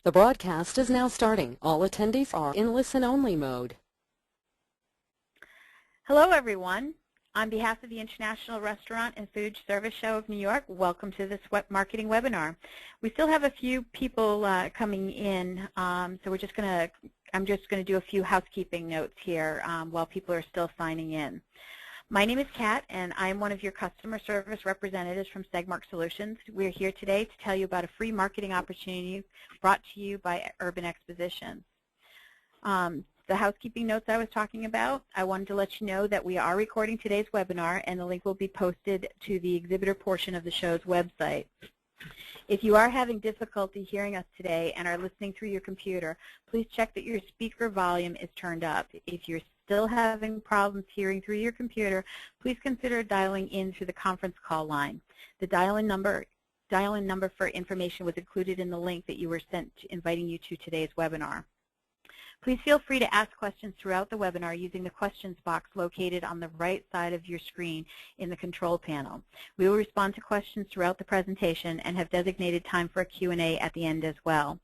The broadcast is now starting. All attendees are in listen-only mode. Hello, everyone. On behalf of the International Restaurant and Food Service Show of New York, welcome to this web marketing webinar. We still have a few people coming in, so I'm just going to do a few housekeeping notes here while people are still signing in. My name is Kat, and I'm one of your customer service representatives from Segmark Solutions. We're here today to tell you about a free marketing opportunity brought to you by Urban Expositions. The housekeeping notes I was talking about, I wanted to let you know that we are recording today's webinar, and the link will be posted to the exhibitor portion of the show's website. If you are having difficulty hearing us today and are listening through your computer, please check that your speaker volume is turned up. If you're still having problems hearing through your computer, please consider dialing in through the conference call line. The dial-in number for information was included in the link that you were sent inviting you to today's webinar. Please feel free to ask questions throughout the webinar using the questions box located on the right side of your screen in the control panel. We will respond to questions throughout the presentation and have designated time for a Q&A at the end as well.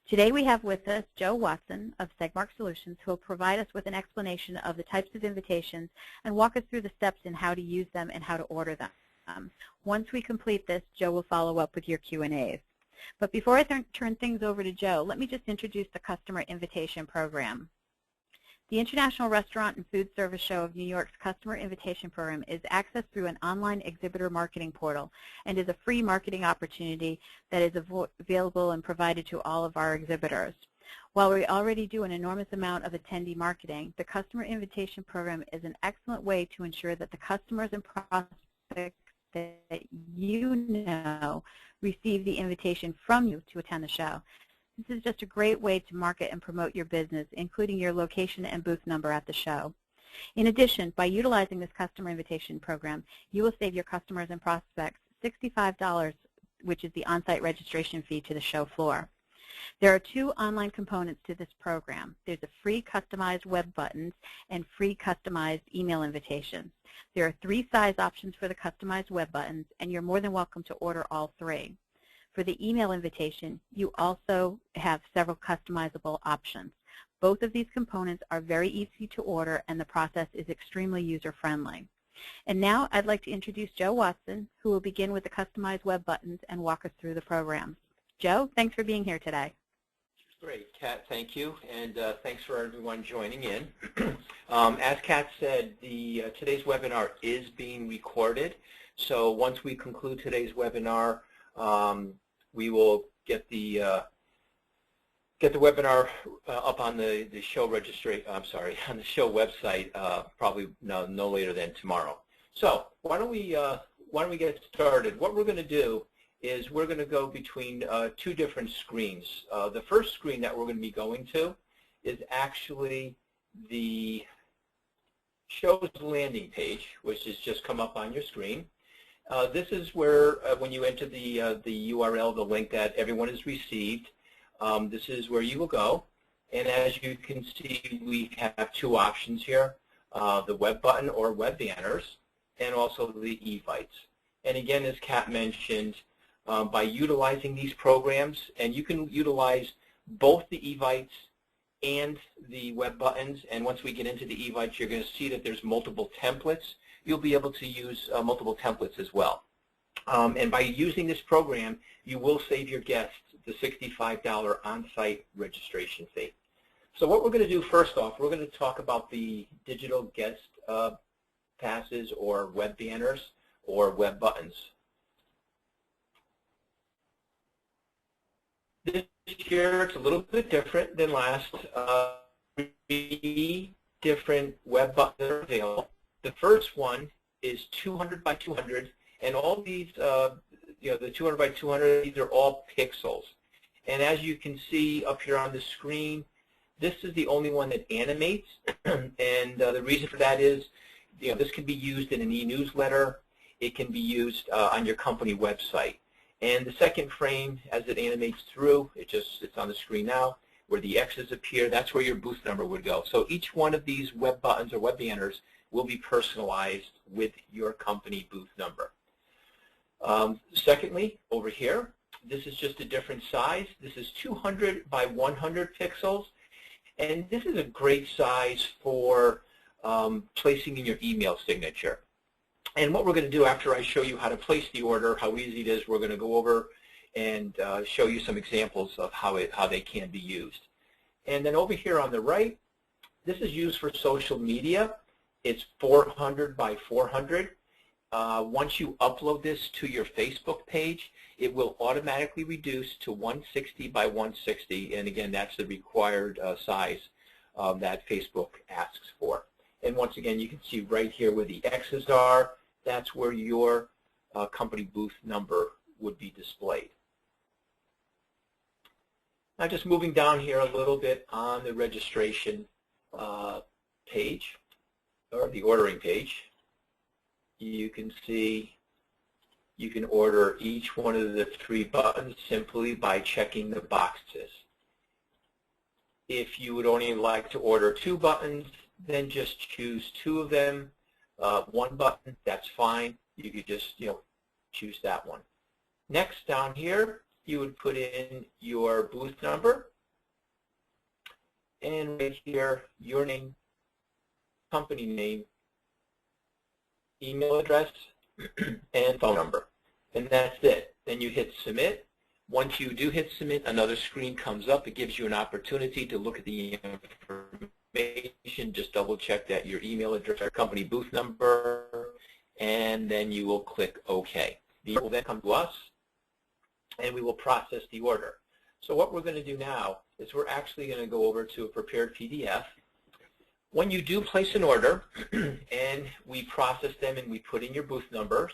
Today we have with us Joe Watson of Segmark Solutions, who will provide us with an explanation of the types of invitations and walk us through the steps in how to use them and how to order them. Once we complete this, Joe will follow up with your Q&As. But before I turn things over to Joe, let me just introduce the Customer Invitation Program. The International Restaurant and Food Service Show of New York's Customer Invitation Program is accessed through an online exhibitor marketing portal and is a free marketing opportunity that is available and provided to all of our exhibitors. While we already do an enormous amount of attendee marketing, the Customer Invitation Program is an excellent way to ensure that the customers and prospects that you know receive the invitation from you to attend the show. This is just a great way to market and promote your business, including your location and booth number at the show. In addition, by utilizing this customer invitation program, you will save your customers and prospects $65, which is the on-site registration fee to the show floor. There are two online components to this program. There's a free customized web buttons and free customized email invitations. There are 3 size options for the customized web buttons, and you're more than welcome to order all 3. For the email invitation, you also have several customizable options. Both of these components are very easy to order, and the process is extremely user-friendly. And now I'd like to introduce Joe Watson, who will begin with the customized web buttons and walk us through the program. Joe, thanks for being here today. Great, Kat, thank you, and thanks for everyone joining in. As Kat said, today's webinar is being recorded, so once we conclude today's webinar, we will get the webinar up on the show on the show website probably no later than tomorrow. So why don't we get started? What we're going to do is we're going to go between 2 different screens. The first screen that we're going to be going to is actually the show's landing page, which has just come up on your screen. This is where when you enter the URL, the link that everyone has received, this is where you will go. And as you can see, we have 2 options here, the web button or web banners, and also the Evites. And again, as Kat mentioned, by utilizing these programs, and you can utilize both the Evites and the web buttons, and once we get into the Evites, you're going to see that there's multiple templates. You'll be able to use multiple templates as well. And by using this program, you will save your guests the $65 on-site registration fee. So what we're going to do first off, we're going to talk about the digital guest passes or web banners or web buttons. This year, it's a little bit different than last. 3 different web buttons are available. The first one is 200 by 200, and all these, the 200 by 200, these are all pixels. And as you can see up here on the screen, this is the only one that animates, and the reason for that is, this can be used in an e-newsletter. It can be used on your company website. And the second frame, as it animates through, it's on the screen now, where the X's appear, that's where your booth number would go. So each one of these web buttons or web banners will be personalized with your company booth number. Secondly, over here, This is just a different size. This is 200 by 100 pixels. And this is a great size for placing in your email signature. And what we're going to do after I show you how to place the order, how easy it is, we're going to go over and show you some examples of how they can be used. And then over here on the right, this is used for social media. It's 400 by 400. Once you upload this to your Facebook page, it will automatically reduce to 160 by 160. And again, that's the required size that Facebook asks for. And once again, you can see right here where the X's are, that's where your company booth number would be displayed. Now just moving down here a little bit on the registration page, or the ordering page, you can see you can order each one of the 3 buttons simply by checking the boxes. If you would only like to order 2 buttons, then just choose 2 of them. 1 button, that's fine. You could just choose that one. Next, down here, you would put in your booth number, and right here, your name, company name, email address, and phone number. And that's it. Then you hit submit. Once you do hit submit, another screen comes up. It gives you an opportunity to look at the information. Just double check that your email address, or company booth number, and then you will click OK. The order will then come to us, and we will process the order. So what we're going to do now is we're actually going to go over to a prepared PDF. When you do place an order and we process them and we put in your booth numbers,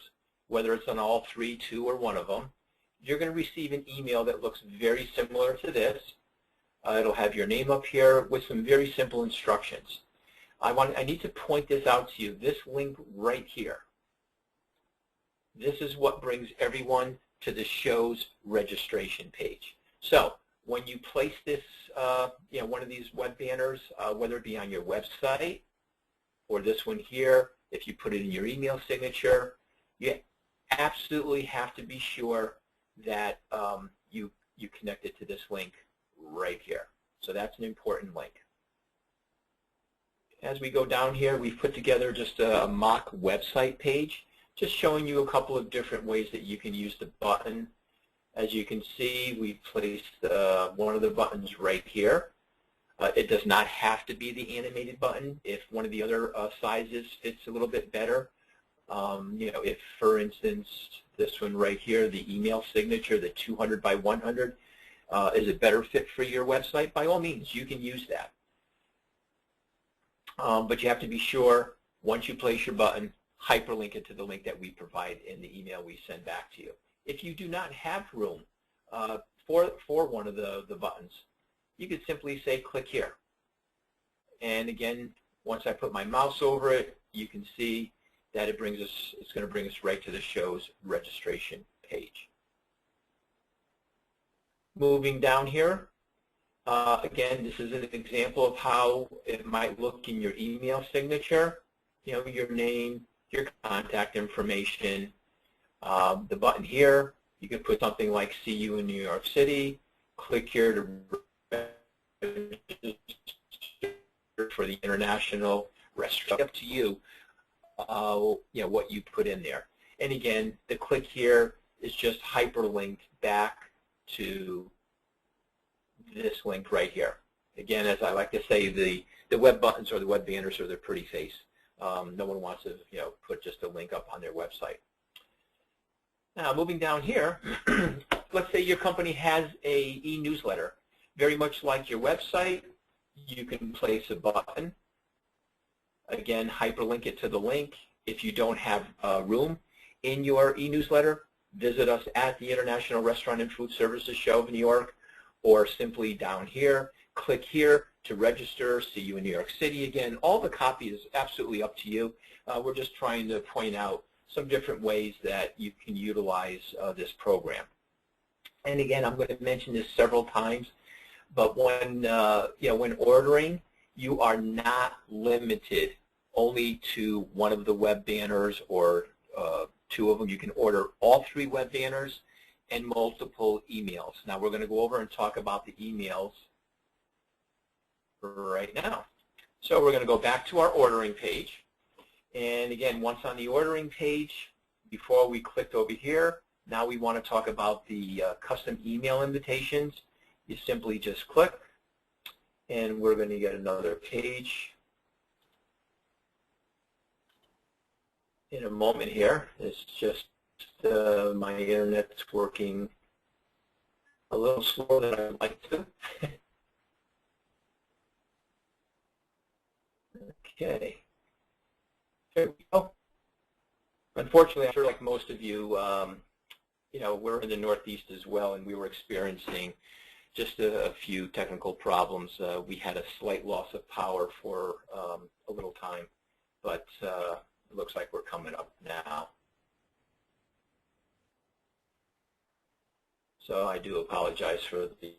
whether it's on all 3, 2, or 1 of them, you're going to receive an email that looks very similar to this. It'll have your name up here with some very simple instructions. I need to point this out to you. This link right here, this is what brings everyone to the show's registration page. So when you place this, one of these web banners, whether it be on your website or this one here, if you put it in your email signature, you absolutely have to be sure that you connect it to this link right here. So that's an important link. As we go down here, we've put together just a mock website page, just showing you a couple of different ways that you can use the button. As you can see, we've placed one of the buttons right here. It does not have to be the animated button. If one of the other sizes fits a little bit better, if, for instance, this one right here, the email signature, the 200 by 100, is a better fit for your website, by all means, you can use that. But you have to be sure, once you place your button, hyperlink it to the link that we provide in the email we send back to you. If you do not have room for one of the buttons, you could simply say click here. And again, once I put my mouse over it, you can see that it's going to bring us right to the show's registration page. Moving down here, again, this is an example of how it might look in your email signature. Your name, your contact information. The button here, you can put something like "See you in New York City." Click here to register for the international restaurant. Up to you, what you put in there. And again, the click here is just hyperlinked back to this link right here. Again, as I like to say, the web buttons or the web banners are their pretty face. No one wants to put just a link up on their website. Now, moving down here, let's say your company has a e-newsletter. Very much like your website, you can place a button. Again, hyperlink it to the link. If you don't have room in your e-newsletter, visit us at the International Restaurant and Food Services Show of New York, or simply down here, click here to register. See you in New York City. Again, all the copy is absolutely up to you. We're just trying to point out some different ways that you can utilize this program. And again, I'm going to mention this several times, but when when ordering, you are not limited only to one of the web banners or 2 of them. You can order all 3 web banners, and multiple emails. Now we're going to go over and talk about the emails right now. So we're going to go back to our ordering page. And again, once on the ordering page, before we clicked over here, now we want to talk about the custom email invitations. You simply just click, and we're going to get another page in a moment here. It's just my internet's working a little slower than I'd like to. Okay. There we go. Unfortunately, I'm sure like most of you, you know, we're in the Northeast as well, and we were experiencing just a few technical problems. We had a slight loss of power for a little time, but it looks like we're coming up now. So I do apologize for the...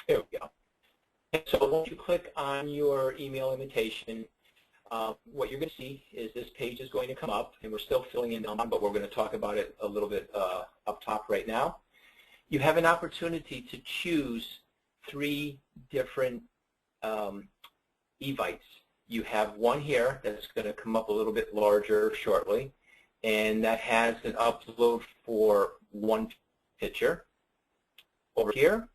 There we go. And so once you click on your email invitation, what you're going to see is this page is going to come up, and we're still filling in, but we're going to talk about it a little bit up top right now. You have an opportunity to choose 3 different Evites. You have one here that's going to come up a little bit larger shortly, and that has an upload for 1 picture. Over here,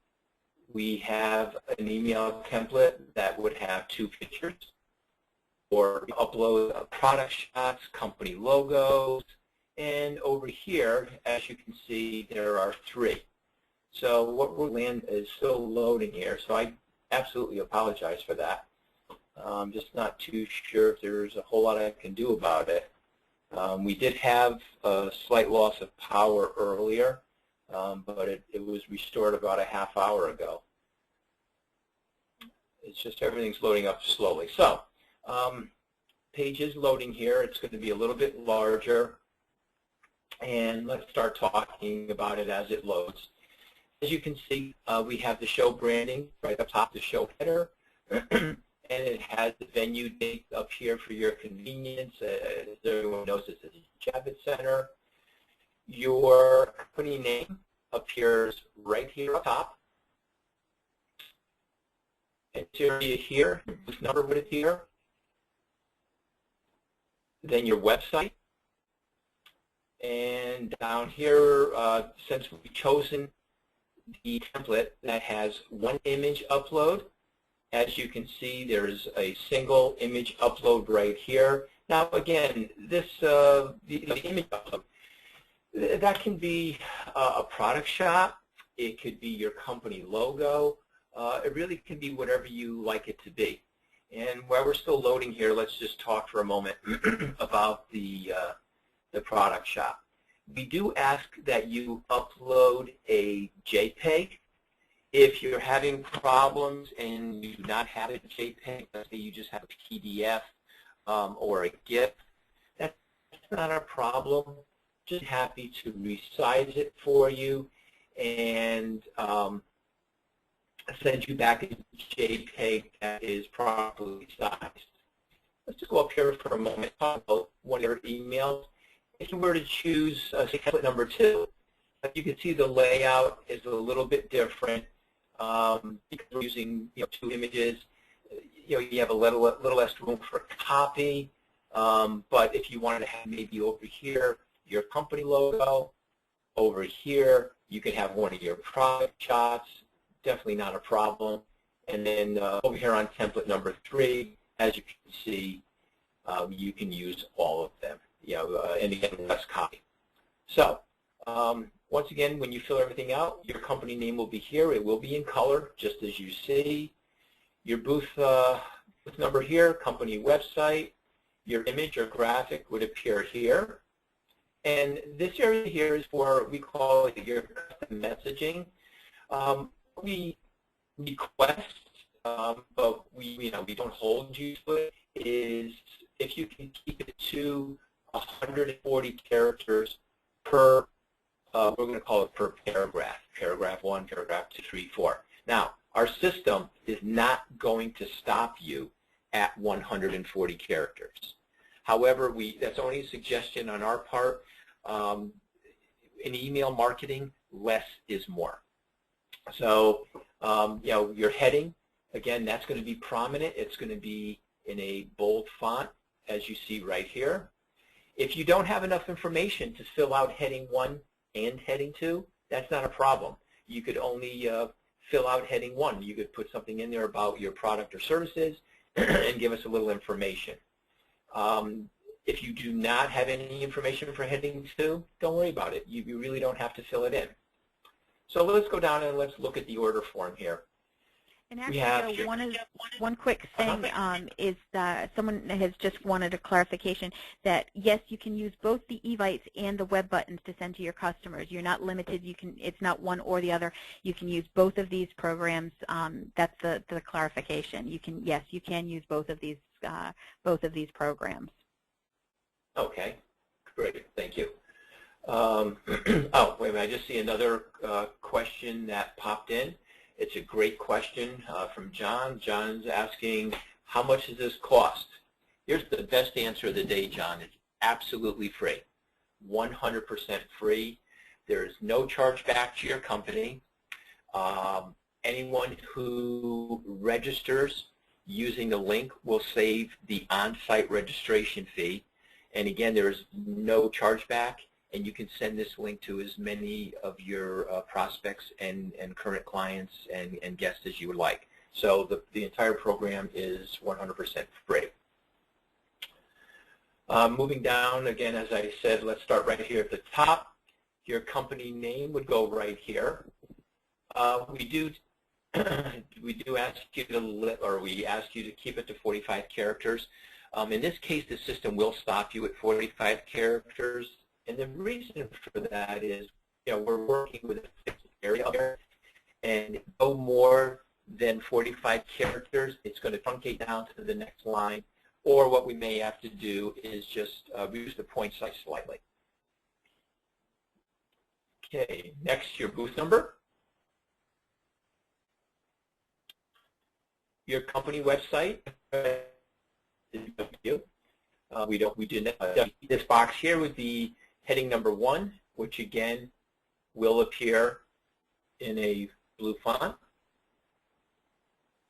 we have an email template that would have 2 pictures, or upload product shots, company logos, and over here, as you can see, there are 3. So what we're land is still loading here, so I absolutely apologize for that. I'm just not too sure if there's a whole lot I can do about it. We did have a slight loss of power earlier, but it was restored about a half hour ago. It's just everything's loading up slowly. So, page is loading here. It's going to be a little bit larger, and let's start talking about it as it loads. As you can see, we have the show branding right up top, the show header, and it has the venue date up here for your convenience. As everyone knows, it's a Javits Center. Your company name appears right here up top. Interior here, this number would appear. Then your website. And down here, since we've chosen the template that has 1 image upload, as you can see, there's a single image upload right here. Now, again, this the image upload, that can be a product shot. It could be your company logo. It really can be whatever you like it to be. And while we're still loading here, let's just talk for a moment about the product shot. We do ask that you upload a JPEG. If you're having problems and you do not have a JPEG, let's say you just have a PDF or a GIF, that's not a problem. Just happy to resize it for you and send you back a JPEG that is properly sized. Let's just go up here for a moment, talk about one of your emails. If you were to choose say template number 2, you can see the layout is a little bit different because we're using 2 images. You have a little less room for copy, but if you wanted to have maybe over here your company logo, over here you can have one of your product shots. Definitely not a problem. And then over here on template number 3, as you can see, you can use all of them. And again, less copy. So once again, when you fill everything out, your company name will be here. It will be in color, just as you see. Your booth number here, company website, your image or graphic would appear here. And this area here is for, we call it your custom messaging. We request, but we don't hold you to it, is if you can keep it to 140 characters per, we're going to call it per paragraph. Paragraph 1, paragraph 2, 3, 4. Now, our system is not going to stop you at 140 characters. However, that's only a suggestion on our part. in email marketing, less is more. So, your heading, again, that's going to be prominent. It's going to be in a bold font, as you see right here. If you don't have enough information to fill out heading 1 and heading 2, that's not a problem. You could only fill out heading 1. You could put something in there about your product or services and give us a little information. If you do not have any information for heading 2, don't worry about it. You really don't have to fill it in. So let's go down and let's look at the order form here. And actually, one quick thing is that someone has just wanted a clarification that yes, you can use both the Evites and the web buttons to send to your customers. You're not limited. It's not one or the other. You can use both of these programs. That's the clarification. Yes, you can use both of these programs. Okay, great. Thank you. Oh, wait a minute. I just see another question that popped in. It's a great question from John. John's asking, how much does this cost? Here's the best answer of the day, John. It's absolutely free, 100% free. There is no charge back to your company. Anyone who registers using the link will save the on-site registration fee. And again, there is no chargeback, and you can send this link to as many of your prospects and current clients and guests as you would like. So the entire program is 100% free. Moving down, again, as I said, let's start right here at the top. Your company name would go right here. We do ask you to keep it to 45 characters. In this case, the system will stop you at 45 characters. And the reason for that is, we're working with a fixed area here, and no more than 45 characters, it's going to truncate down to the next line, or what we may have to do is just reduce the point size slightly. Okay, next, your booth number. Your company website. This box here would be heading number 1, which again will appear in a blue font.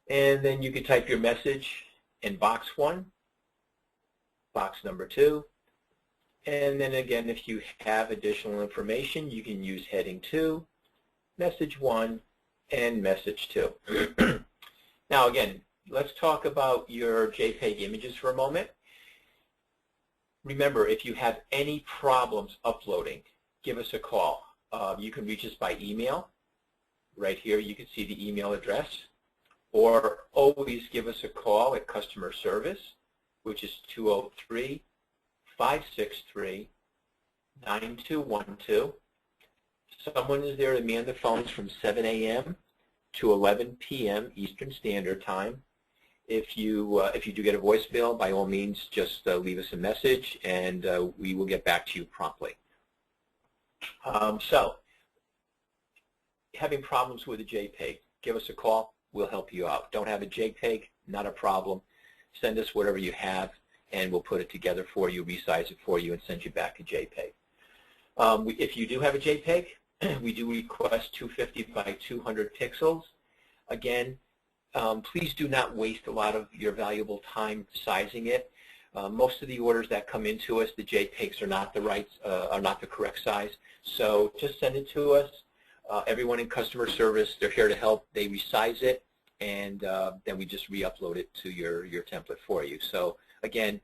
And then you can type your message in box 1, box number 2. And then again, if you have additional information, you can use heading 2, message 1, and message 2. Now again, let's talk about your JPEG images for a moment. Remember, if you have any problems uploading, give us a call. You can reach us by email. Right here, you can see the email address. Or always give us a call at customer service, which is 203-563-9212. Someone is there to man the phones from 7 a.m. to 11 p.m. Eastern Standard Time. If you do get a voicemail, by all means, just leave us a message, and we will get back to you promptly. So, having problems with a JPEG, give us a call. We'll help you out. Don't have a JPEG? Not a problem. Send us whatever you have, and we'll put it together for you, resize it for you, and send you back a JPEG. If you do have a JPEG, we do request 250 by 200 pixels. Again, please do not waste a lot of your valuable time sizing it. Most of the orders that come into us, the JPEGs are not the correct size. So just send it to us. Everyone in customer service, they're here to help. They resize it, and then we just re-upload it to your template for you. So again,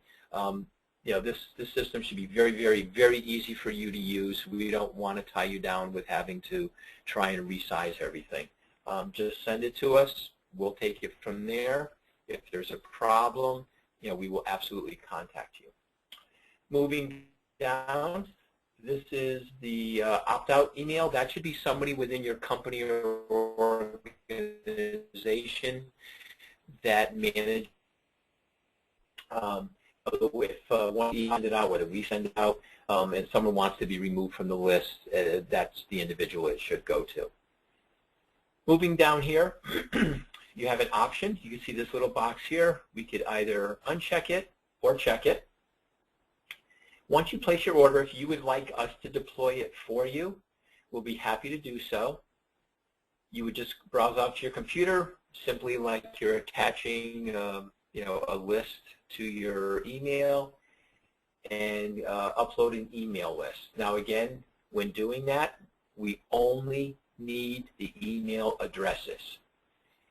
this system should be very, very, very easy for you to use. We don't want to tie you down with having to try and resize everything. Just send it to us. We'll take it from there. If there's a problem, we will absolutely contact you. Moving down, this is the opt-out email. That should be somebody within your company or organization that manages. If we send it out, whether we send it out, and someone wants to be removed from the list, that's the individual it should go to. Moving down here, you have an option. You can see this little box here. We could either uncheck it or check it. Once you place your order, if you would like us to deploy it for you, we'll be happy to do so. You would just browse out to your computer, simply like you're attaching a list to your email, and upload an email list. Now again, when doing that, we only need the email addresses.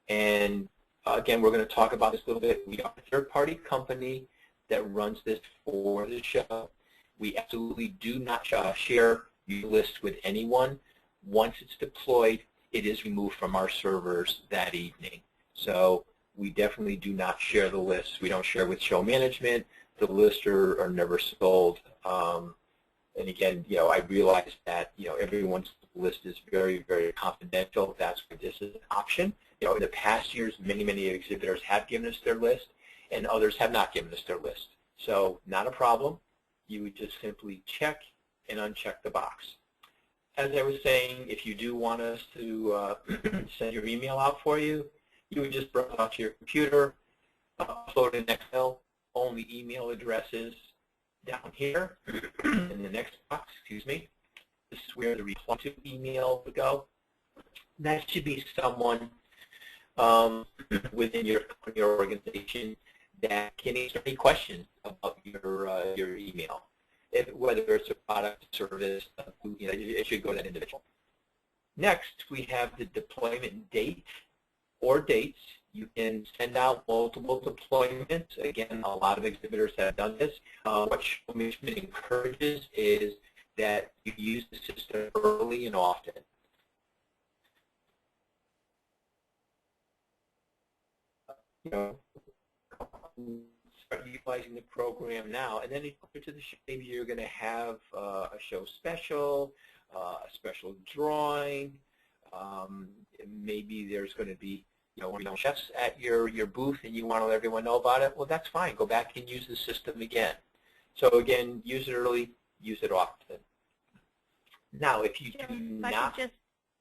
And again, we're going to talk about this a little bit. We are a third-party company that runs this for the show. We absolutely do not share your list with anyone. Once it's deployed, it is removed from our servers that evening. So we definitely do not share the lists. We don't share with show management. The lists are never sold. And again, I realize that everyone's list is very, very confidential. That's why this is an option. In the past years, many exhibitors have given us their list, and others have not given us their list. So not a problem. You would just simply check and uncheck the box. As I was saying, if you do want us to send your email out for you, you would just browse out to your computer, upload an Excel, only email addresses down here in the next box, excuse me. This is where the reply to email would go. That should be someone within your company or organization that can answer any questions about your email. Whether it's a product, service, it should go to that individual. Next, we have the deployment date or dates. You can send out multiple deployments. Again, a lot of exhibitors have done this. What show management encourages is that you use the system early and often. Start utilizing the program now, and then to the show, maybe you're going to have a show special, a special drawing. Maybe there's going to be chefs at your booth, and you want to let everyone know about it. Well, that's fine. Go back and use the system again. So again, use it early, use it often. Now, if you do not.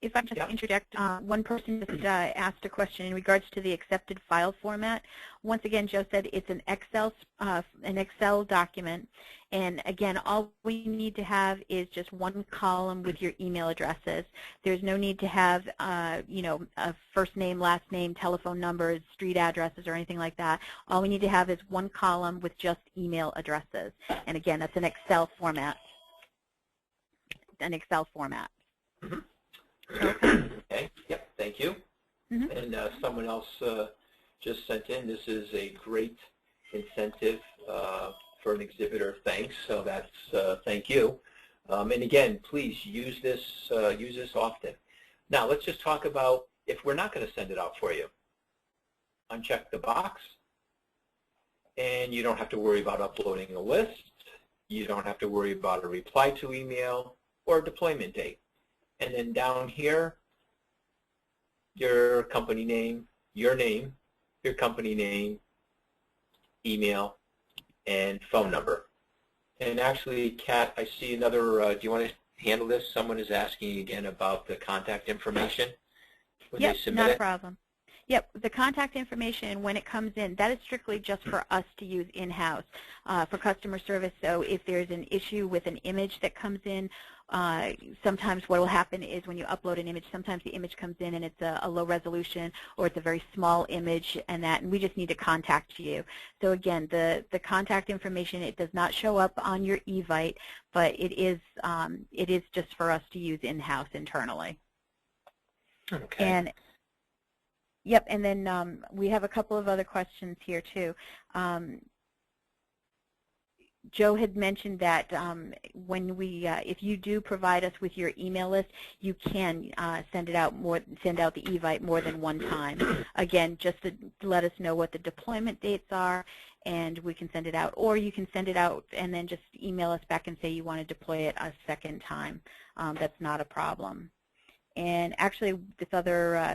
If I just interject, one person just asked a question in regards to the accepted file format. Once again, Joe said it's an Excel document, and again, all we need to have is just one column with your email addresses. There's no need to have, a first name, last name, telephone numbers, street addresses, or anything like that. All we need to have is one column with just email addresses, and again, that's an Excel format. An Excel format. Mm-hmm. Okay. Yep. Thank you. Mm-hmm. And someone else just sent in. This is a great incentive for an exhibitor. Thanks. So that's thank you. And again, please use this often. Now let's just talk about if we're not going to send it out for you. Uncheck the box, and you don't have to worry about uploading a list. You don't have to worry about a reply to email or a deployment date. And then down here, your company name, your company name, email, and phone number. And actually, Kat, I see another, do you want to handle this? Someone is asking again about the contact information when they submit it. Not a problem. Yep, the contact information, when it comes in, that is strictly just for us to use in-house for customer service. So if there's an issue with an image that comes in, sometimes what will happen is when you upload an image, sometimes the image comes in and it's a low resolution or it's a very small image, and we just need to contact you. So again, the contact information, it does not show up on your Evite, but it is just for us to use in-house internally. Okay. And yep, and then we have a couple of other questions here too. Joe had mentioned that when if you do provide us with your email list, you can send out the Evite more than one time. Again, just to let us know what the deployment dates are, and we can send it out. Or you can send it out and then just email us back and say you want to deploy it a second time. That's not a problem. And actually, this other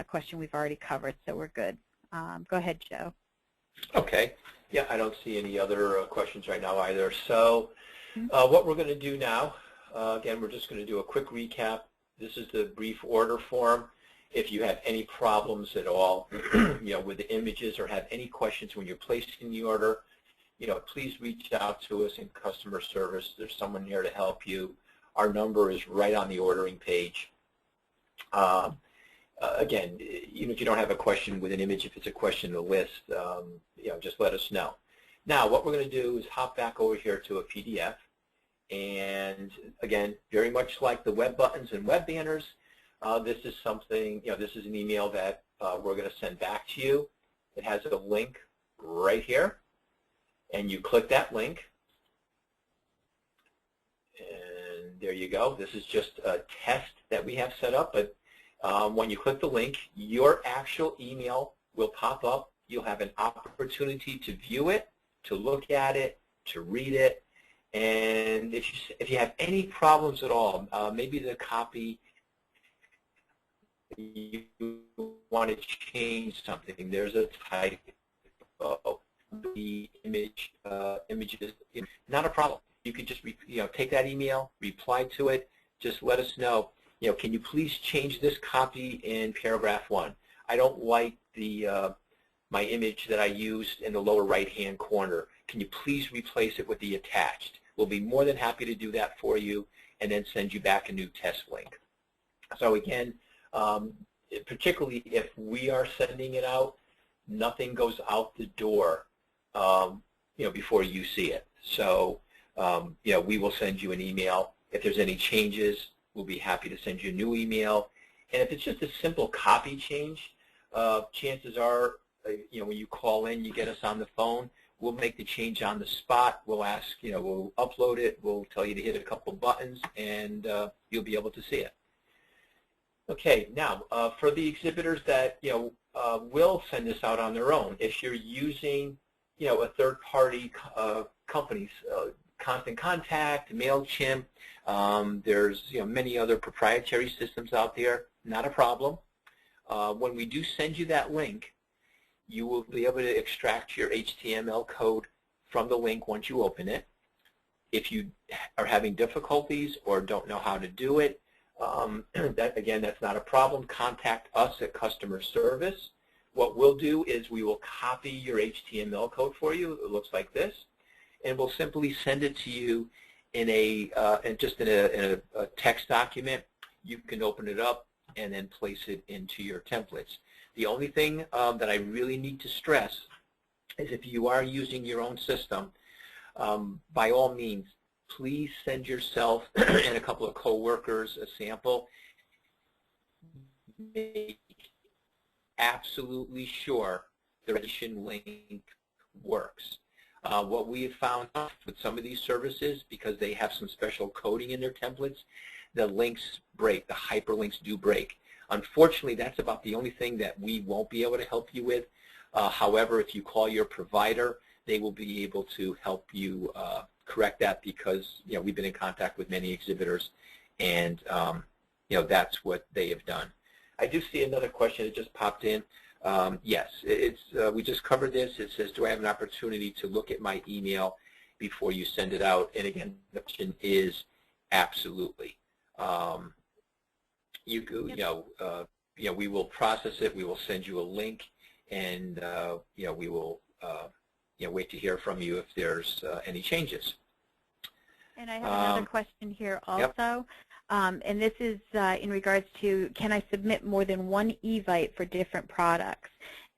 question we've already covered, so we're good. Go ahead, Joe. Okay. Yeah, I don't see any other questions right now either. So what we're going to do now, again, we're just going to do a quick recap. This is the brief order form. If you have any problems at all with the images or have any questions when you're placing the order, please reach out to us in customer service. There's someone here to help you. Our number is right on the ordering page. Again, even if you don't have a question with an image, if it's a question in the list, just let us know. Now, what we're going to do is hop back over here to a PDF. And again, very much like the web buttons and web banners, this is something, this is an email that we're going to send back to you. It has a link right here. And you click that link. And there you go. This is just a test that we have set up. But when you click the link, your actual email will pop up. You'll have an opportunity to view it, to look at it, to read it. And if you have any problems at all, maybe the copy, you want to change something, there's a typo, the images, not a problem. You could just take that email, reply to it, just let us know, can you please change this copy in paragraph 1? I don't like my image that I used in the lower right-hand corner. Can you please replace it with the attached? We'll be more than happy to do that for you and then send you back a new test link. So again, particularly if we are sending it out, nothing goes out the door before you see it. So we will send you an email. If there's any changes, we'll be happy to send you a new email. And if it's just a simple copy change, chances are, when you call in, you get us on the phone, we'll make the change on the spot. We'll ask, we'll upload it. We'll tell you to hit a couple buttons, and you'll be able to see it. Okay, now for the exhibitors that will send this out on their own, if you're using a third-party companies, Constant Contact, MailChimp, there's many other proprietary systems out there. Not a problem. When we do send you that link, you will be able to extract your HTML code from the link once you open it. If you are having difficulties or don't know how to do it, again, that's not a problem. Contact us at customer service. What we'll do is we will copy your HTML code for you. It looks like this, and we'll simply send it to you in a text document. You can open it up and then place it into your templates. The only thing that I really need to stress is if you are using your own system, by all means, please send yourself and a couple of coworkers a sample. Make absolutely sure the registration link works. What we have found with some of these services, because they have some special coding in their templates, the links break, the hyperlinks do break. Unfortunately, that's about the only thing that we won't be able to help you with. However, if you call your provider, they will be able to help you correct that, because we've been in contact with many exhibitors, and that's what they have done. I do see another question that just popped in. Yes, we just covered this. It says, do I have an opportunity to look at my email before you send it out? And again, the question is absolutely. We will process it. We will send you a link, and we will wait to hear from you if there's any changes. And I have another question here also. Yep. And this is in regards to, can I submit more than one Evite for different products?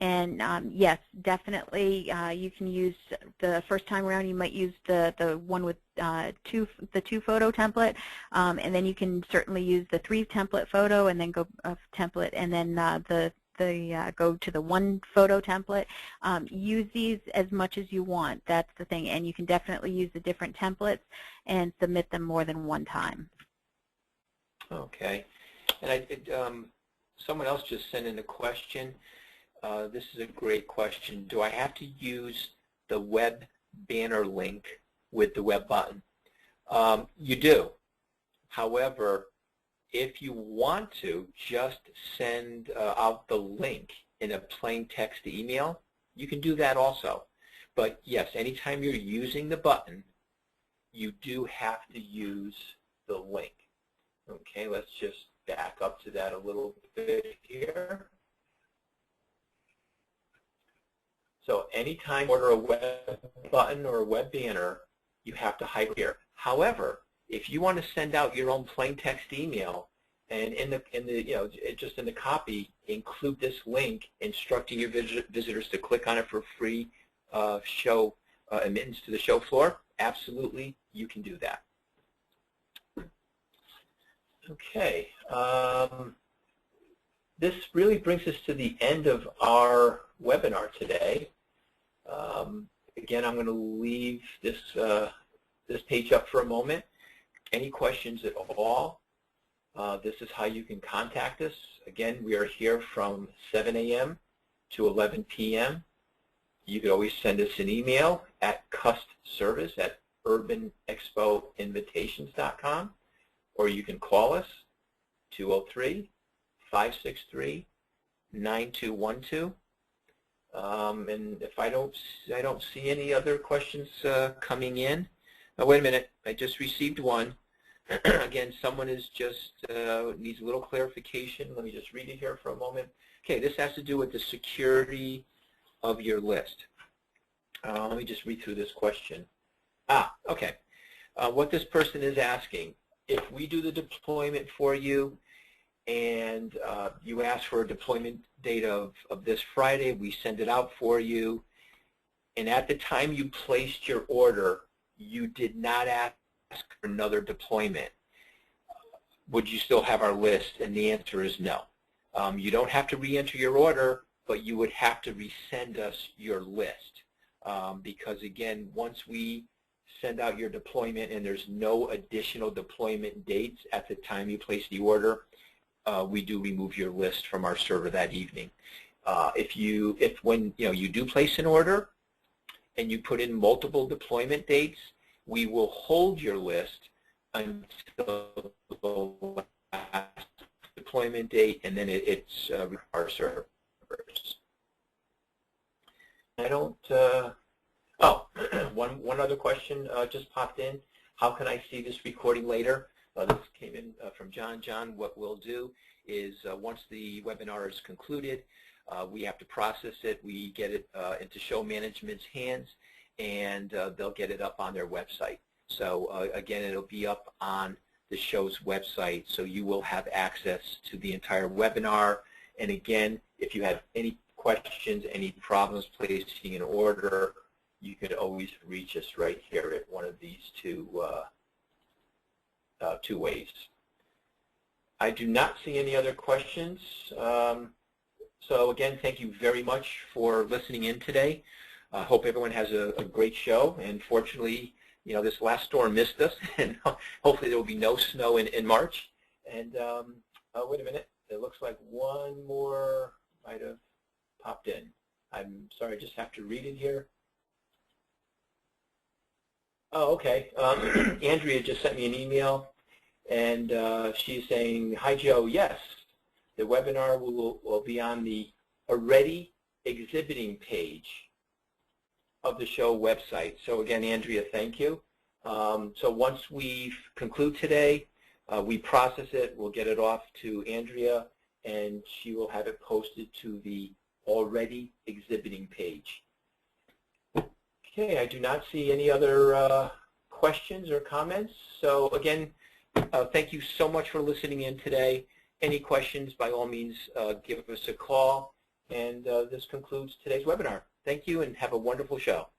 And yes, definitely you can use, the first time around you might use the one with the two photo template, and then you can certainly use the 3 template photo and then go template, and then go to the 1 photo template. Use these as much as you want. That's the thing, and you can definitely use the different templates and submit them more than one time. Okay, and someone else just sent in a question. This is a great question. Do I have to use the web banner link with the web button? You do. However, if you want to just send out the link in a plain text email, you can do that also. But yes, anytime you're using the button, you do have to use the link. Okay, let's just back up to that a little bit here. So anytime you order a web button or a web banner, you have to hyperlink here. However, if you want to send out your own plain text email, and in the just in the copy, include this link instructing your visitors to click on it for free show admittance to the show floor, absolutely, you can do that. Okay. This really brings us to the end of our webinar today. Again, I'm going to leave this this page up for a moment. Any questions at all? This is how you can contact us. Again, we are here from 7 a.m. to 11 p.m. You could always send us an email at custservice@urbanexpoinvitations.com, or you can call us 203-563-9212. And if I don't see any other questions coming in. Oh, wait a minute, I just received one. Again, someone is just needs a little clarification. Let me just read it here for a moment. Okay, this has to do with the security of your list. Let me just read through this question. Okay. What this person is asking, if we do the deployment for you and you ask for a deployment date of this Friday, we send it out for you, and at the time you placed your order, you did not ask for another deployment, would you still have our list? And the answer is no. You don't have to re-enter your order, but you would have to resend us your list because, again, once we send out your deployment and there's no additional deployment dates at the time you place the order, we do remove your list from our server that evening. If when you do place an order and you put in multiple deployment dates, we will hold your list until the last deployment date, and then it's our servers. I don't. One other question just popped in. How can I see this recording later? This came in from John. John, what we'll do is once the webinar is concluded, we have to process it. We get it into show management's hands, and they'll get it up on their website. So again, it'll be up on the show's website, so you will have access to the entire webinar. And again, if you have any questions, any problems placing an order, you can always reach us right here at one of these two ways. I do not see any other questions. So again, thank you very much for listening in today. I hope everyone has a great show. And fortunately, this last storm missed us, and hopefully there will be no snow in March. And wait a minute, it looks like one more might have popped in. I'm sorry, I just have to read it here. Oh, okay. Andrea just sent me an email, and she's saying, "Hi, Joe. Yes, the webinar will be on the already exhibiting page of the show website." So again, Andrea, thank you. So once we conclude today, we process it. We'll get it off to Andrea, and she will have it posted to the already exhibiting page. Okay, I do not see any other questions or comments. So again, thank you so much for listening in today. Any questions, by all means, give us a call. And this concludes today's webinar. Thank you, and have a wonderful show.